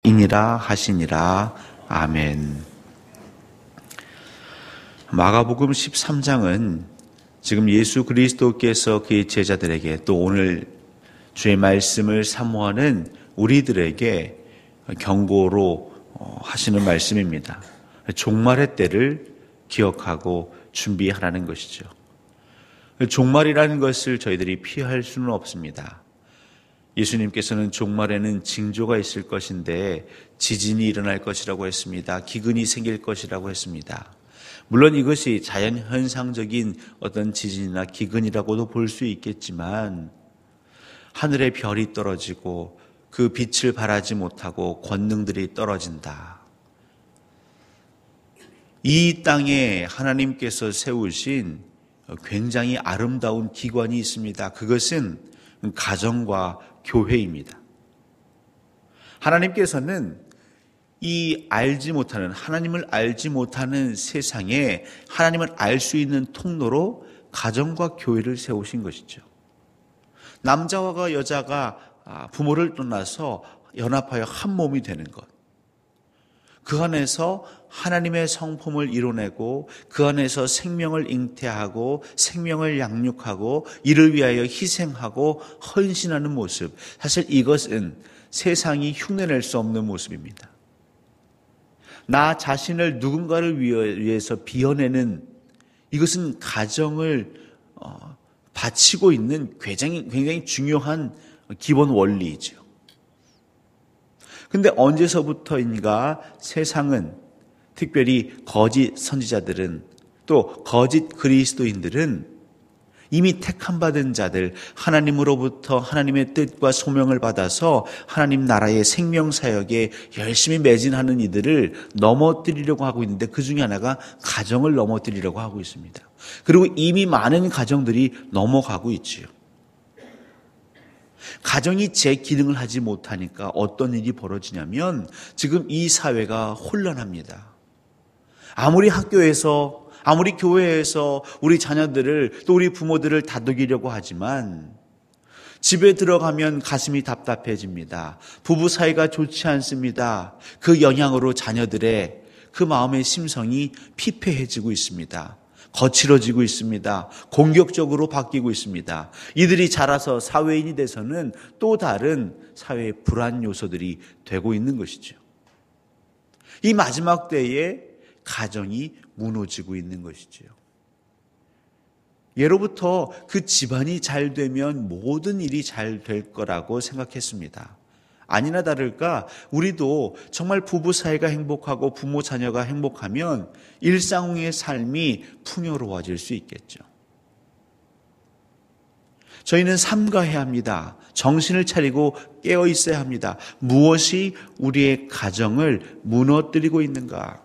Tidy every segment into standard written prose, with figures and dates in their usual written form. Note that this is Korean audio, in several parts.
이니라 하시니라. 아멘. 마가복음 13장은 지금 예수 그리스도께서 그의 제자들에게 또 오늘 주의 말씀을 사모하는 우리들에게 경고로 하시는 말씀입니다. 종말의 때를 기억하고 준비하라는 것이죠. 종말이라는 것을 저희들이 피할 수는 없습니다. 예수님께서는 종말에는 징조가 있을 것인데 지진이 일어날 것이라고 했습니다. 기근이 생길 것이라고 했습니다. 물론 이것이 자연현상적인 어떤 지진이나 기근이라고도 볼 수 있겠지만 하늘의 별이 떨어지고 그 빛을 발하지 못하고 권능들이 떨어진다. 이 땅에 하나님께서 세우신 굉장히 아름다운 기관이 있습니다. 그것은 가정과 교회입니다. 하나님께서는 이 하나님을 알지 못하는 세상에 하나님을 알 수 있는 통로로 가정과 교회를 세우신 것이죠. 남자와 여자가 부모를 떠나서 연합하여 한 몸이 되는 것. 그 안에서 하나님의 성품을 이뤄내고 그 안에서 생명을 잉태하고 생명을 양육하고 이를 위하여 희생하고 헌신하는 모습. 사실 이것은 세상이 흉내낼 수 없는 모습입니다. 나 자신을 누군가를 위해서 비워내는 이것은 가정을 바치고 있는 굉장히 중요한 기본 원리이죠. 근데 언제서부터인가 세상은 특별히 거짓 선지자들은 또 거짓 그리스도인들은 이미 택함 받은 자들 하나님으로부터 하나님의 뜻과 소명을 받아서 하나님 나라의 생명사역에 열심히 매진하는 이들을 넘어뜨리려고 하고 있는데 그 중에 하나가 가정을 넘어뜨리려고 하고 있습니다. 그리고 이미 많은 가정들이 넘어가고 있지요. 가정이 제 기능을 하지 못하니까 어떤 일이 벌어지냐면 지금 이 사회가 혼란합니다. 아무리 학교에서 아무리 교회에서 우리 자녀들을 또 우리 부모들을 다독이려고 하지만 집에 들어가면 가슴이 답답해집니다. 부부 사이가 좋지 않습니다. 그 영향으로 자녀들의 그 마음의 심성이 피폐해지고 있습니다. 거칠어지고 있습니다. 공격적으로 바뀌고 있습니다. 이들이 자라서 사회인이 돼서는 또 다른 사회의 불안 요소들이 되고 있는 것이죠. 이 마지막 때에 가정이 무너지고 있는 것이지요. 예로부터 그 집안이 잘 되면 모든 일이 잘 될 거라고 생각했습니다. 아니나 다를까 우리도 정말 부부 사이가 행복하고 부모 자녀가 행복하면 일상의 삶이 풍요로워질 수 있겠죠. 저희는 삼가해야 합니다. 정신을 차리고 깨어 있어야 합니다. 무엇이 우리의 가정을 무너뜨리고 있는가?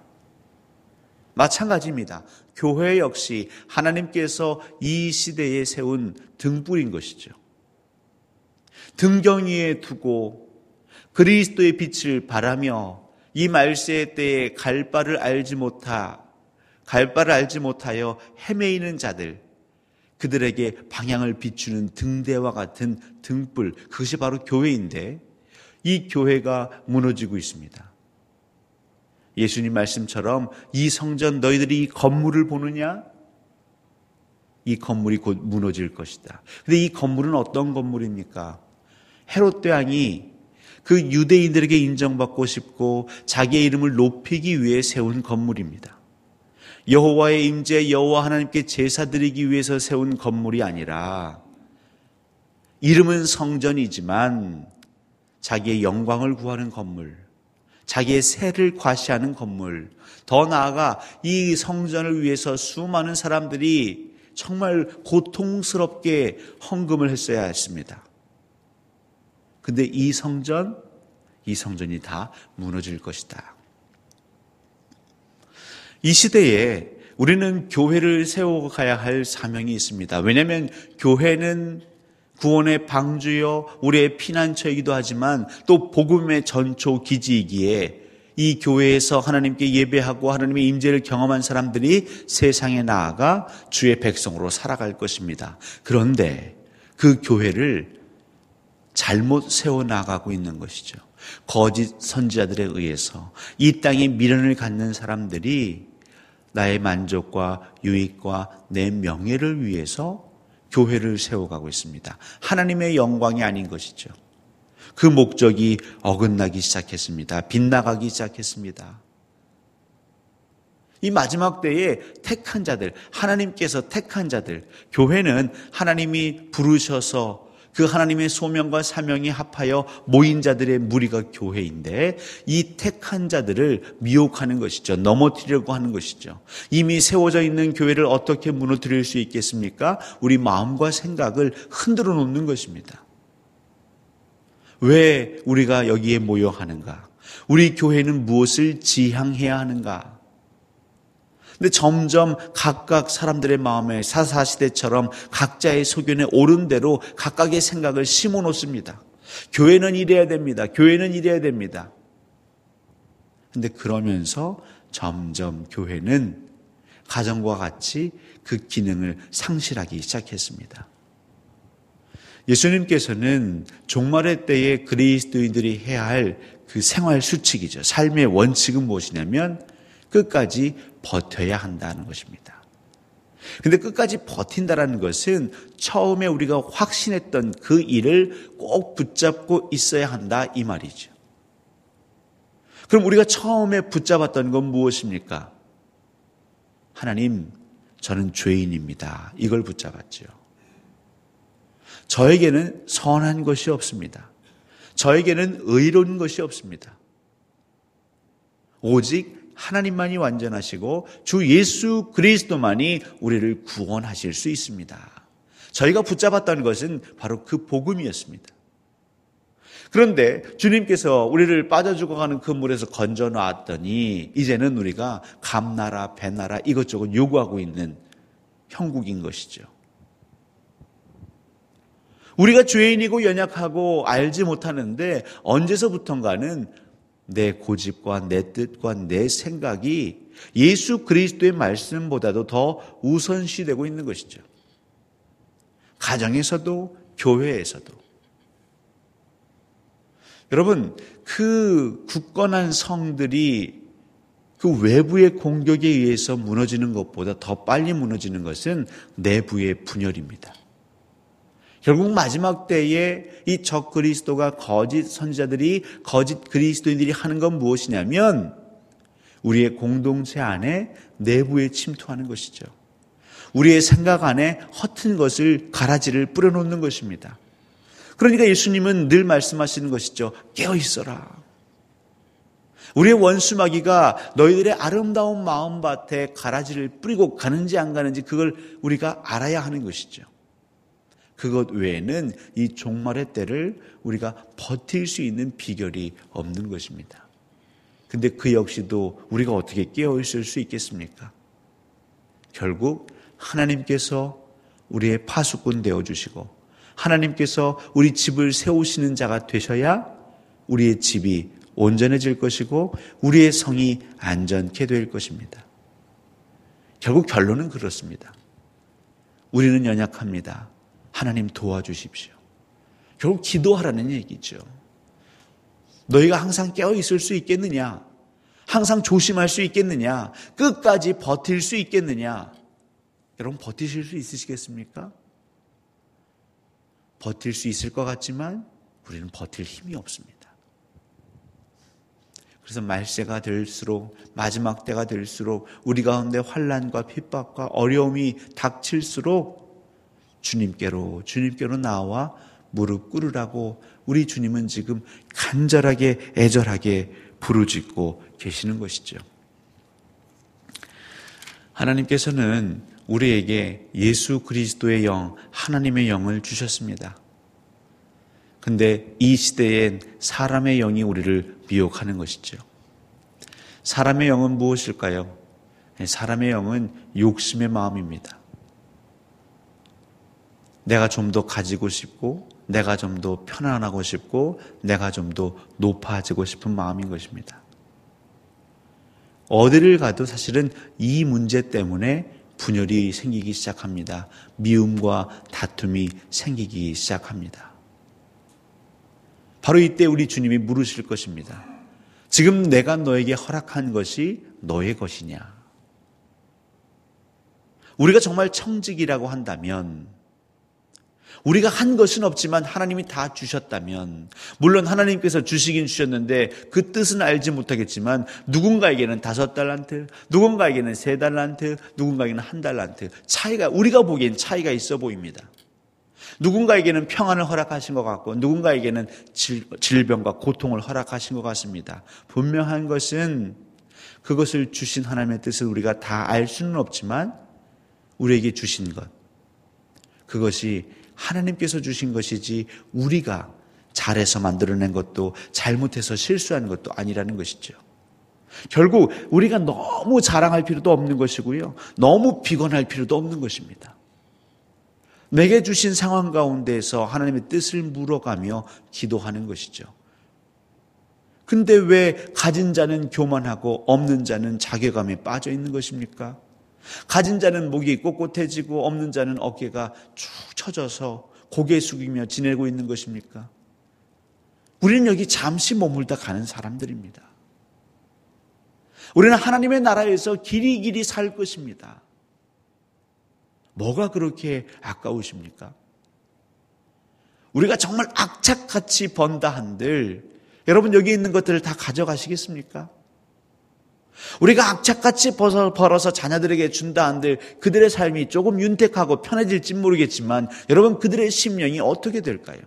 마찬가지입니다. 교회 역시 하나님께서 이 시대에 세운 등불인 것이죠. 등경 위에 두고 그리스도의 빛을 바라며 이 말세의 때에 갈 바를 알지 못하여 헤매이는 자들, 그들에게 방향을 비추는 등대와 같은 등불, 그것이 바로 교회인데 이 교회가 무너지고 있습니다. 예수님 말씀처럼 이 성전 너희들이 이 건물을 보느냐? 이 건물이 곧 무너질 것이다. 근데 이 건물은 어떤 건물입니까? 헤롯 왕이 그 유대인들에게 인정받고 싶고 자기의 이름을 높이기 위해 세운 건물입니다. 여호와의 임재 여호와 하나님께 제사 드리기 위해서 세운 건물이 아니라 이름은 성전이지만 자기의 영광을 구하는 건물, 자기의 세를 과시하는 건물, 더 나아가 이 성전을 위해서 수많은 사람들이 정말 고통스럽게 헌금을 했어야 했습니다. 근데 이 성전이 다 무너질 것이다. 이 시대에 우리는 교회를 세워가야 할 사명이 있습니다. 왜냐하면 교회는 구원의 방주여 우리의 피난처이기도 하지만 또 복음의 전초 기지이기에 이 교회에서 하나님께 예배하고 하나님의 임재를 경험한 사람들이 세상에 나아가 주의 백성으로 살아갈 것입니다. 그런데 그 교회를 잘못 세워나가고 있는 것이죠. 거짓 선지자들에 의해서 이 땅에 미련을 갖는 사람들이 나의 만족과 유익과 내 명예를 위해서 교회를 세워가고 있습니다. 하나님의 영광이 아닌 것이죠. 그 목적이 어긋나기 시작했습니다. 빗나가기 시작했습니다. 이 마지막 때에 택한 자들, 하나님께서 택한 자들, 교회는 하나님이 부르셔서 그 하나님의 소명과 사명이 합하여 모인 자들의 무리가 교회인데 이 택한 자들을 미혹하는 것이죠. 넘어뜨리려고 하는 것이죠. 이미 세워져 있는 교회를 어떻게 무너뜨릴 수 있겠습니까? 우리 마음과 생각을 흔들어 놓는 것입니다. 왜 우리가 여기에 모여 하는가? 우리 교회는 무엇을 지향해야 하는가? 근데 점점 각각 사람들의 마음에 사사시대처럼 각자의 소견에 옳은 대로 각각의 생각을 심어 놓습니다. 교회는 이래야 됩니다. 교회는 이래야 됩니다. 근데 그러면서 점점 교회는 가정과 같이 그 기능을 상실하기 시작했습니다. 예수님께서는 종말의 때에 그리스도인들이 해야 할 그 생활 수칙이죠. 삶의 원칙은 무엇이냐면 끝까지 버텨야 한다는 것입니다. 근데 끝까지 버틴다라는 것은 처음에 우리가 확신했던 그 일을 꼭 붙잡고 있어야 한다 이 말이죠. 그럼 우리가 처음에 붙잡았던 건 무엇입니까? 하나님, 저는 죄인입니다. 이걸 붙잡았죠. 저에게는 선한 것이 없습니다. 저에게는 의로운 것이 없습니다. 오직 하나님만이 완전하시고 주 예수 그리스도만이 우리를 구원하실 수 있습니다. 저희가 붙잡았다는 것은 바로 그 복음이었습니다. 그런데 주님께서 우리를 빠져 죽어가는 그 물에서 건져 놨더니 이제는 우리가 감나라 배나라 이것저것 요구하고 있는 형국인 것이죠. 우리가 죄인이고 연약하고 알지 못하는데 언제서부턴가는 내 고집과 내 뜻과 내 생각이 예수 그리스도의 말씀보다도 더 우선시되고 있는 것이죠. 가정에서도 교회에서도. 여러분, 그 굳건한 성들이 그 외부의 공격에 의해서 무너지는 것보다 더 빨리 무너지는 것은 내부의 분열입니다. 결국 마지막 때에 이 적 그리스도가 거짓 선지자들이 거짓 그리스도인들이 하는 건 무엇이냐면 우리의 공동체 안에 내부에 침투하는 것이죠. 우리의 생각 안에 허튼 것을 가라지를 뿌려놓는 것입니다. 그러니까 예수님은 늘 말씀하시는 것이죠. 깨어 있어라. 우리의 원수 마귀가 너희들의 아름다운 마음밭에 가라지를 뿌리고 가는지 안 가는지 그걸 우리가 알아야 하는 것이죠. 그것 외에는 이 종말의 때를 우리가 버틸 수 있는 비결이 없는 것입니다. 근데 그 역시도 우리가 어떻게 깨어있을 수 있겠습니까? 결국 하나님께서 우리의 파수꾼 되어주시고 하나님께서 우리 집을 세우시는 자가 되셔야 우리의 집이 온전해질 것이고 우리의 성이 안전케 될 것입니다. 결국 결론은 그렇습니다. 우리는 연약합니다. 하나님 도와주십시오. 결국 기도하라는 얘기죠. 너희가 항상 깨어있을 수 있겠느냐? 항상 조심할 수 있겠느냐? 끝까지 버틸 수 있겠느냐? 여러분 버티실 수 있으시겠습니까? 버틸 수 있을 것 같지만 우리는 버틸 힘이 없습니다. 그래서 말세가 될수록 마지막 때가 될수록 우리 가운데 환난과 핍박과 어려움이 닥칠수록 주님께로 나와 무릎 꿇으라고 우리 주님은 지금 간절하게 애절하게 부르짖고 계시는 것이죠. 하나님께서는 우리에게 예수 그리스도의 영, 하나님의 영을 주셨습니다. 근데 이 시대엔 사람의 영이 우리를 미혹하는 것이죠. 사람의 영은 무엇일까요? 사람의 영은 욕심의 마음입니다. 내가 좀 더 가지고 싶고 내가 좀 더 편안하고 싶고 내가 좀 더 높아지고 싶은 마음인 것입니다. 어디를 가도 사실은 이 문제 때문에 분열이 생기기 시작합니다. 미움과 다툼이 생기기 시작합니다. 바로 이때 우리 주님이 물으실 것입니다. 지금 내가 너에게 허락한 것이 너의 것이냐? 우리가 정말 청직이라고 한다면, 우리가 한 것은 없지만 하나님이 다 주셨다면, 물론 하나님께서 주시긴 주셨는데 그 뜻은 알지 못하겠지만 누군가에게는 5달란트, 누군가에게는 3달란트, 누군가에게는 1달란트, 차이가, 우리가 보기엔 차이가 있어 보입니다. 누군가에게는 평안을 허락하신 것 같고 누군가에게는 질병과 고통을 허락하신 것 같습니다. 분명한 것은 그것을 주신 하나님의 뜻을 우리가 다 알 수는 없지만 우리에게 주신 것, 그것이 하나님께서 주신 것이지 우리가 잘해서 만들어낸 것도 잘못해서 실수한 것도 아니라는 것이죠. 결국 우리가 너무 자랑할 필요도 없는 것이고요, 너무 비관할 필요도 없는 것입니다. 내게 주신 상황 가운데에서 하나님의 뜻을 물어가며 기도하는 것이죠. 근데 왜 가진 자는 교만하고 없는 자는 자괴감에 빠져 있는 것입니까? 가진 자는 목이 꼿꼿해지고 없는 자는 어깨가 축 처져서 고개 숙이며 지내고 있는 것입니까? 우리는 여기 잠시 머물다 가는 사람들입니다. 우리는 하나님의 나라에서 길이길이 살 것입니다. 뭐가 그렇게 아까우십니까? 우리가 정말 악착같이 번다 한들 여러분 여기 있는 것들을 다 가져가시겠습니까? 우리가 악착같이 벌어서 자녀들에게 준다 한들 그들의 삶이 조금 윤택하고 편해질지 모르겠지만 여러분 그들의 심령이 어떻게 될까요?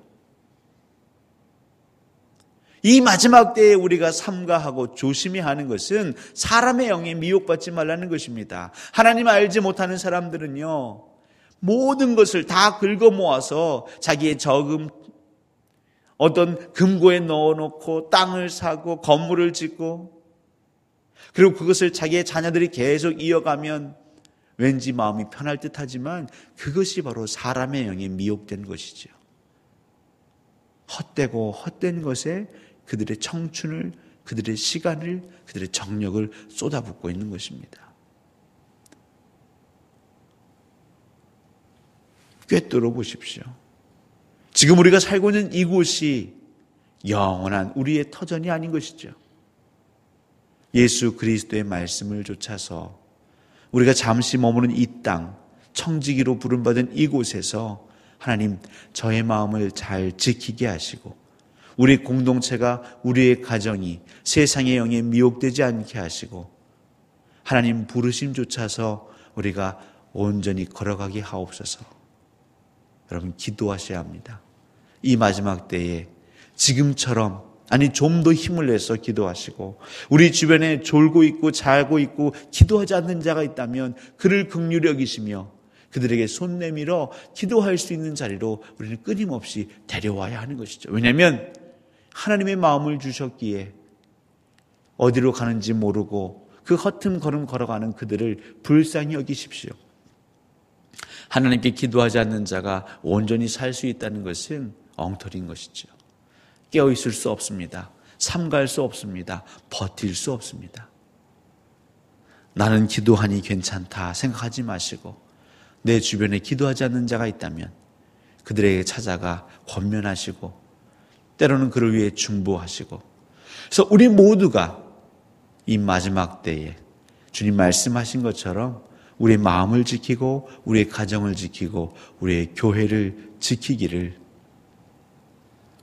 이 마지막 때에 우리가 삼가하고 조심해야 하는 것은 사람의 영에 미혹받지 말라는 것입니다. 하나님 알지 못하는 사람들은요, 모든 것을 다 긁어 모아서 자기의 저금, 어떤 금고에 넣어놓고 땅을 사고 건물을 짓고 그리고 그것을 자기의 자녀들이 계속 이어가면 왠지 마음이 편할 듯하지만 그것이 바로 사람의 영에 미혹된 것이죠. 헛되고 헛된 것에 그들의 청춘을, 그들의 시간을, 그들의 정력을 쏟아붓고 있는 것입니다. 꿰뚫어 보십시오. 지금 우리가 살고 있는 이곳이 영원한 우리의 터전이 아닌 것이죠. 예수 그리스도의 말씀을 좇아서 우리가 잠시 머무는 이 땅, 청지기로 부름받은 이곳에서 하나님 저의 마음을 잘 지키게 하시고 우리 공동체가, 우리의 가정이 세상의 영에 미혹되지 않게 하시고 하나님 부르심 좇아서 우리가 온전히 걸어가게 하옵소서. 여러분 기도하셔야 합니다. 이 마지막 때에 지금처럼, 아니 좀 더 힘을 내서 기도하시고 우리 주변에 졸고 있고 자고 있고 기도하지 않는 자가 있다면 그를 긍휼히 여기시며 그들에게 손 내밀어 기도할 수 있는 자리로 우리는 끊임없이 데려와야 하는 것이죠. 왜냐하면 하나님의 마음을 주셨기에 어디로 가는지 모르고 그 허튼 걸음 걸어가는 그들을 불쌍히 여기십시오. 하나님께 기도하지 않는 자가 온전히 살 수 있다는 것은 엉터리인 것이죠. 깨어있을 수 없습니다. 삼갈 수 없습니다. 버틸 수 없습니다. 나는 기도하니 괜찮다 생각하지 마시고 내 주변에 기도하지 않는 자가 있다면 그들에게 찾아가 권면하시고 때로는 그를 위해 중보하시고, 그래서 우리 모두가 이 마지막 때에 주님 말씀하신 것처럼 우리의 마음을 지키고 우리의 가정을 지키고 우리의 교회를 지키기를,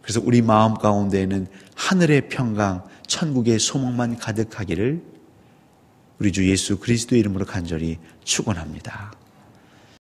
그래서 우리 마음 가운데에는 하늘의 평강, 천국의 소망만 가득하기를 우리 주 예수 그리스도의 이름으로 간절히 축원합니다.